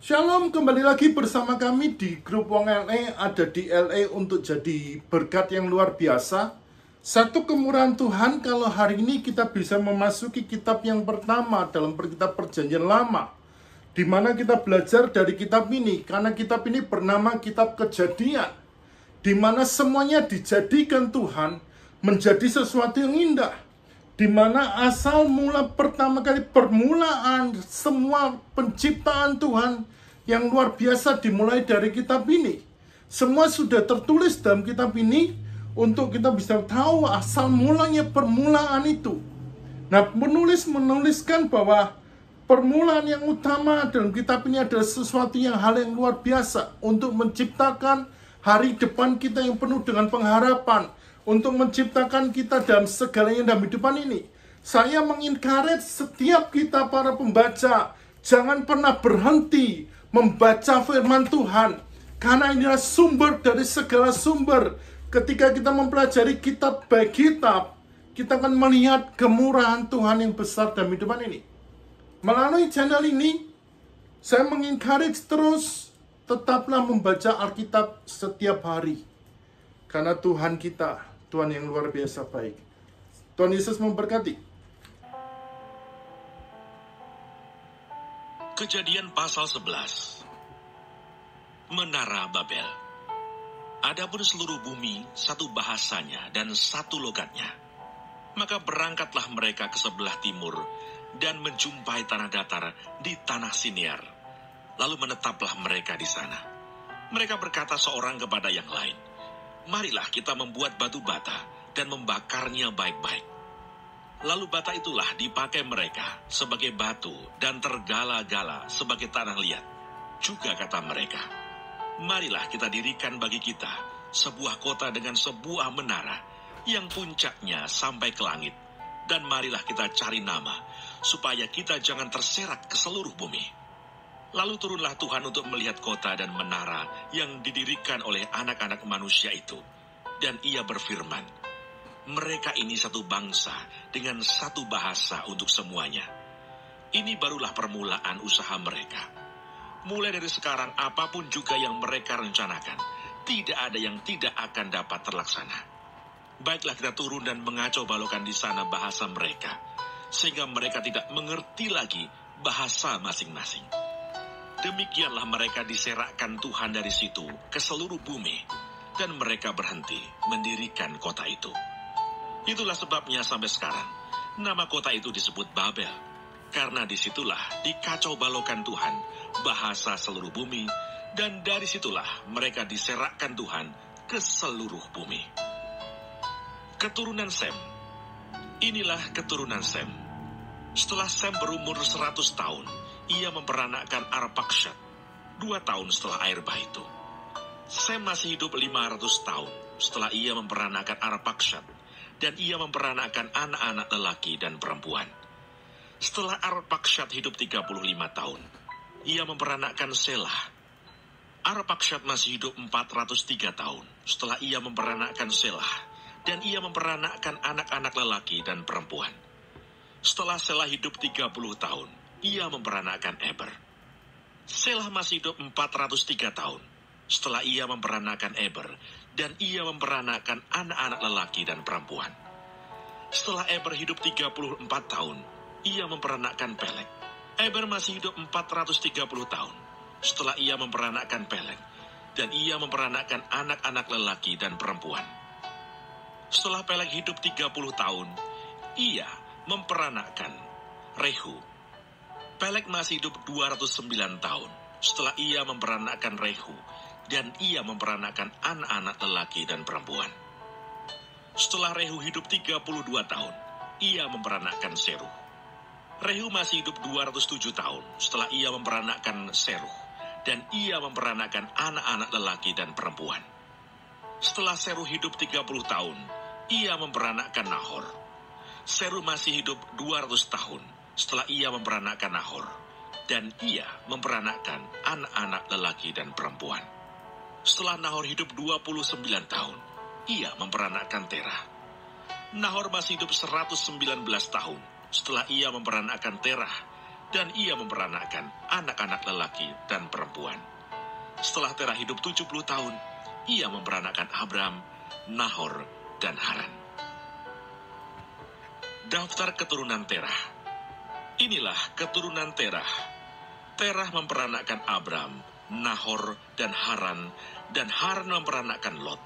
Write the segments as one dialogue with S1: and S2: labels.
S1: Shalom, kembali lagi bersama kami di grup Wong LA, ada di LA untuk jadi berkat yang luar biasa. Satu kemurahan Tuhan kalau hari ini kita bisa memasuki kitab yang pertama dalam kitab Perjanjian Lama, di mana kita belajar dari kitab ini, karena kitab ini bernama Kitab Kejadian, di mana semuanya dijadikan Tuhan menjadi sesuatu yang indah, di mana asal mula pertama kali permulaan semua penciptaan Tuhan yang luar biasa dimulai dari kitab ini. Semua sudah tertulis dalam kitab ini untuk kita bisa tahu asal mulanya permulaan itu. Nah, penulis menuliskan bahwa permulaan yang utama dalam kitab ini adalah sesuatu yang hal yang luar biasa untuk menciptakan hari depan kita yang penuh dengan pengharapan, untuk menciptakan kita dalam segalanya dalam hidupan ini. Saya mengencourage setiap kita para pembaca, jangan pernah berhenti membaca firman Tuhan, karena inilah sumber dari segala sumber. Ketika kita mempelajari kitab by kitab, kita akan melihat kemurahan Tuhan yang besar dalam hidupan ini. Melalui channel ini, saya mengencourage terus, tetaplah membaca Alkitab setiap hari, karena Tuhan kita, Tuhan yang luar biasa baik. Tuhan Yesus memberkati.
S2: Kejadian pasal 11. Menara Babel. Adapun seluruh bumi satu bahasanya dan satu logatnya. Maka berangkatlah mereka ke sebelah timur dan menjumpai tanah datar di tanah Siniar. Lalu menetaplah mereka di sana. Mereka berkata seorang kepada yang lain, "Marilah kita membuat batu bata dan membakarnya baik-baik." Lalu bata itulah dipakai mereka sebagai batu dan tergala-gala sebagai tanah liat. Juga kata mereka, "Marilah kita dirikan bagi kita sebuah kota dengan sebuah menara yang puncaknya sampai ke langit. Dan marilah kita cari nama supaya kita jangan terserak ke seluruh bumi." Lalu turunlah Tuhan untuk melihat kota dan menara yang didirikan oleh anak-anak manusia itu. Dan ia berfirman, "Mereka ini satu bangsa dengan satu bahasa untuk semuanya. Ini barulah permulaan usaha mereka. Mulai dari sekarang apapun juga yang mereka rencanakan, tidak ada yang tidak akan dapat terlaksana. Baiklah kita turun dan mengacau balokkan di sana bahasa mereka, sehingga mereka tidak mengerti lagi bahasa masing-masing." Demikianlah mereka diserakkan Tuhan dari situ ke seluruh bumi, dan mereka berhenti mendirikan kota itu. Itulah sebabnya sampai sekarang nama kota itu disebut Babel, karena disitulah dikacau balokkan Tuhan bahasa seluruh bumi, dan dari situlah mereka diserakkan Tuhan ke seluruh bumi. Keturunan Sem. Inilah keturunan Sem. Setelah Sem berumur 100 tahun, ia memperanakkan Arpakshad 2 tahun setelah air bah itu. Sem masih hidup 500 tahun setelah ia memperanakkan Arpakshad, dan ia memperanakkan anak-anak lelaki dan perempuan. Setelah Arpakshad hidup 35 tahun, ia memperanakkan Selah. Arpakshad masih hidup 403 tahun setelah ia memperanakkan Selah, dan ia memperanakkan anak-anak lelaki dan perempuan. Setelah Selah hidup 30 tahun, ia memperanakkan Eber. Selah masih hidup 403 tahun setelah ia memperanakkan Eber, dan ia memperanakkan anak-anak lelaki dan perempuan. Setelah Eber hidup 34 tahun, ia memperanakkan Peleg. Eber masih hidup 430 tahun setelah ia memperanakkan Peleg, dan ia memperanakkan anak-anak lelaki dan perempuan. Setelah Peleg hidup 30 tahun, ia memperanakkan Rehu. Peleg masih hidup 209 tahun setelah ia memperanakkan Rehu, dan ia memperanakkan anak-anak lelaki dan perempuan. Setelah Rehu hidup 32 tahun, ia memperanakkan Seruh. Rehu masih hidup 207 tahun setelah ia memperanakkan Seruh, dan ia memperanakkan anak-anak lelaki dan perempuan. Setelah Seruh hidup 30 tahun, ia memperanakkan Nahor. Seruh masih hidup 200 tahun setelah ia memperanakkan Nahor, dan ia memperanakkan anak-anak lelaki dan perempuan. Setelah Nahor hidup 29 tahun, ia memperanakkan Terah. Nahor masih hidup 119 tahun setelah ia memperanakkan Terah, dan ia memperanakkan anak-anak lelaki dan perempuan. Setelah Terah hidup 70 tahun, ia memperanakkan Abram, Nahor, dan Haran. Daftar keturunan Terah. Inilah keturunan Terah. Terah memperanakkan Abram, Nahor, dan Haran memperanakkan Lot.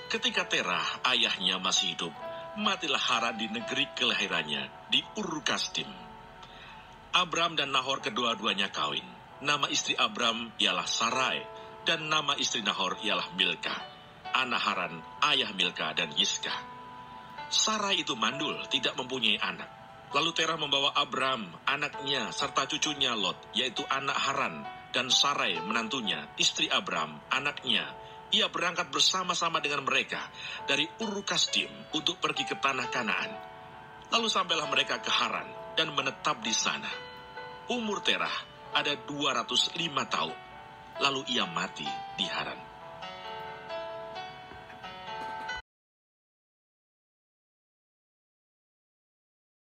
S2: Ketika Terah, ayahnya masih hidup, matilah Haran di negeri kelahirannya, di Ur Kasdim. Abram dan Nahor kedua-duanya kawin. Nama istri Abram ialah Sarai, dan nama istri Nahor ialah Milka, anak Haran, ayah Milka dan Yiska. Sarai itu mandul, tidak mempunyai anak. Lalu Terah membawa Abram, anaknya, serta cucunya Lot, yaitu anak Haran, dan Sarai, menantunya, istri Abram, anaknya. Ia berangkat bersama-sama dengan mereka dari Ur Kasdim untuk pergi ke tanah Kanaan. Lalu sampailah mereka ke Haran dan menetap di sana. Umur Terah ada 205 tahun. Lalu ia mati di Haran.